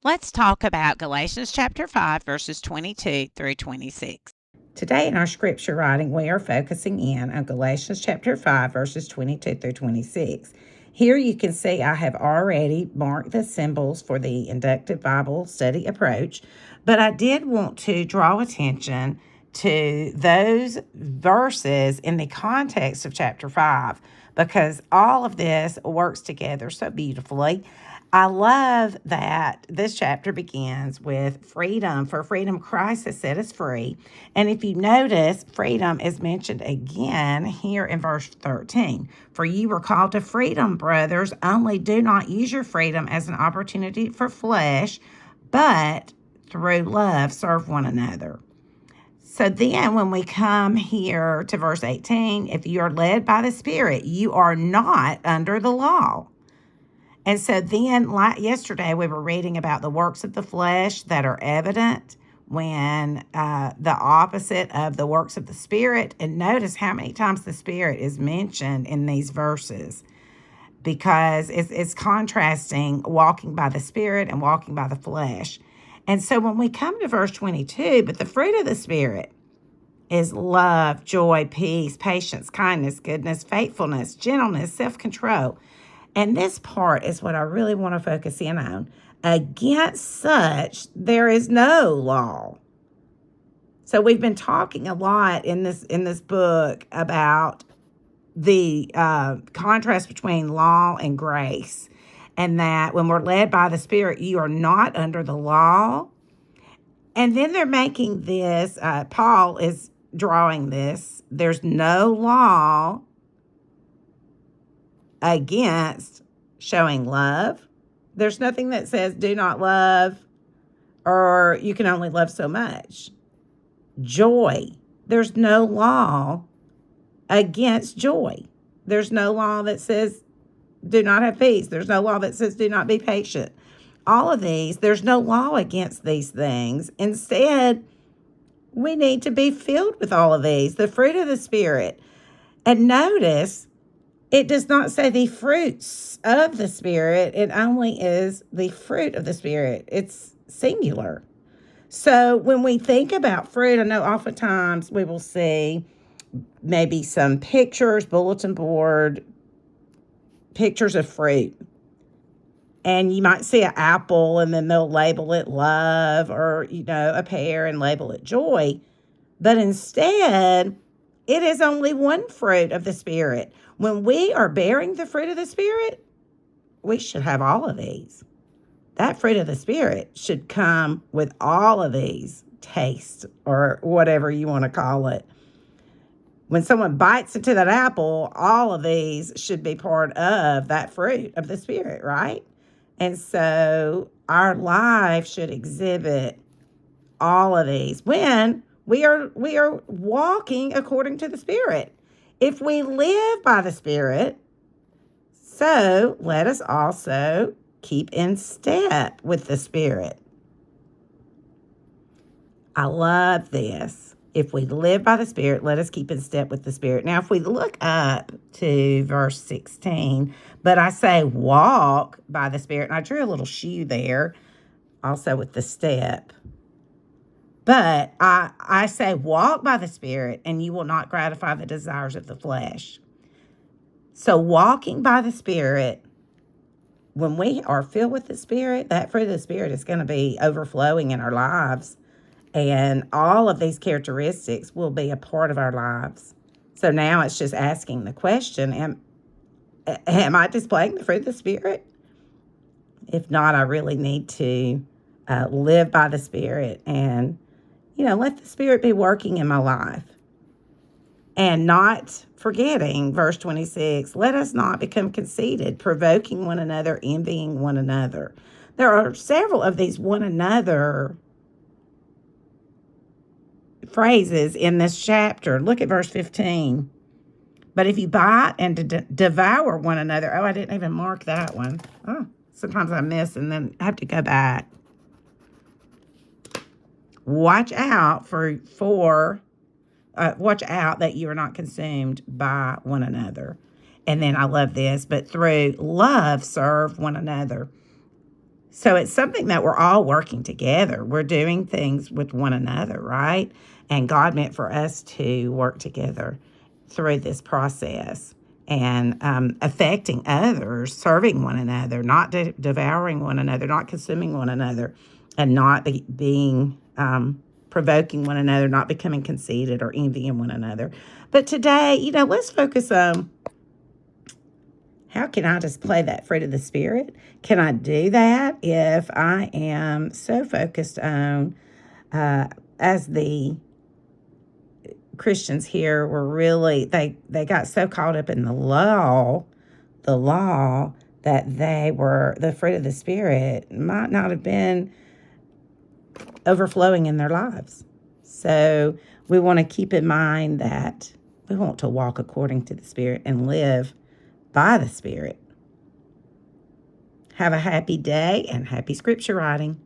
Let's talk about Galatians chapter 5, verses 22 through 26. Today in our scripture writing, we are focusing in on Galatians chapter 5, verses 22 through 26. Here you can see I have already marked the symbols for the inductive Bible study approach, but I did want to draw attention to those verses in the context of chapter 5 because all of this works together so beautifully. I love that this chapter begins with freedom. For freedom, Christ has set us free. And if you notice, freedom is mentioned again here in verse 13. For you were called to freedom, brothers, only do not use your freedom as an opportunity for flesh, but through love serve one another. So then when we come here to verse 18, if you are led by the Spirit, you are not under the law. And so then, like yesterday, we were reading about the works of the flesh that are evident when the opposite of the works of the Spirit. And notice how many times the Spirit is mentioned in these verses because it's contrasting walking by the Spirit and walking by the flesh. And so when we come to verse 22, but the fruit of the Spirit is love, joy, peace, patience, kindness, goodness, faithfulness, gentleness, self-control. And this part is what I really want to focus in on. Against such, there is no law. So we've been talking a lot in this book about the contrast between law and grace, and that when we're led by the Spirit, you are not under the law. And then they're making this, Paul is drawing this, there's no law against showing love. There's nothing that says do not love or you can only love so much. Joy. There's no law against joy. There's no law that says do not have peace. There's no law that says do not be patient. All of these, there's no law against these things. Instead, we need to be filled with all of these, the fruit of the Spirit. And notice, it does not say the fruits of the Spirit. It only is the fruit of the Spirit. It's singular. So when we think about fruit, I know oftentimes we will see maybe some pictures, bulletin board, pictures of fruit. And you might see an apple and then they'll label it love or, a pear and label it joy. But instead, it is only one fruit of the Spirit. When we are bearing the fruit of the Spirit, we should have all of these. That fruit of the Spirit should come with all of these taste or whatever you want to call it. When someone bites into that apple, all of these should be part of that fruit of the Spirit, right? And so our life should exhibit all of these when we are walking according to the Spirit. If we live by the Spirit, so let us also keep in step with the Spirit. I love this. If we live by the Spirit, let us keep in step with the Spirit. Now, if we look up to verse 16, but I say walk by the Spirit, and I drew a little shoe there, also with the step. But I say walk by the Spirit, and you will not gratify the desires of the flesh. So walking by the Spirit, when we are filled with the Spirit, that fruit of the Spirit is going to be overflowing in our lives. And all of these characteristics will be a part of our lives. So now it's just asking the question, am I displaying the fruit of the Spirit? If not, I really need to live by the Spirit and, let the Spirit be working in my life. And not forgetting, verse 26, let us not become conceited, provoking one another, envying one another. There are several of these one another phrases in this chapter. Look at verse 15. But if you bite and devour one another, I didn't even mark that one. Oh, sometimes I miss and then I have to go back. Watch out watch out that you are not consumed by one another. And then I love this, but through love serve one another. So it's something that we're all working together. We're doing things with one another, right? And God meant for us to work together through this process and affecting others, serving one another, not devouring one another, not consuming one another, and not being provoking one another, not becoming conceited or envying one another. But today, let's focus on how can I display that fruit of the Spirit? Can I do that if I am so focused on, as the Christians here were really, they got so caught up in the law, that the fruit of the Spirit might not have been overflowing in their lives. So we want to keep in mind that we want to walk according to the Spirit and live by the Spirit. Have a happy day and happy scripture writing.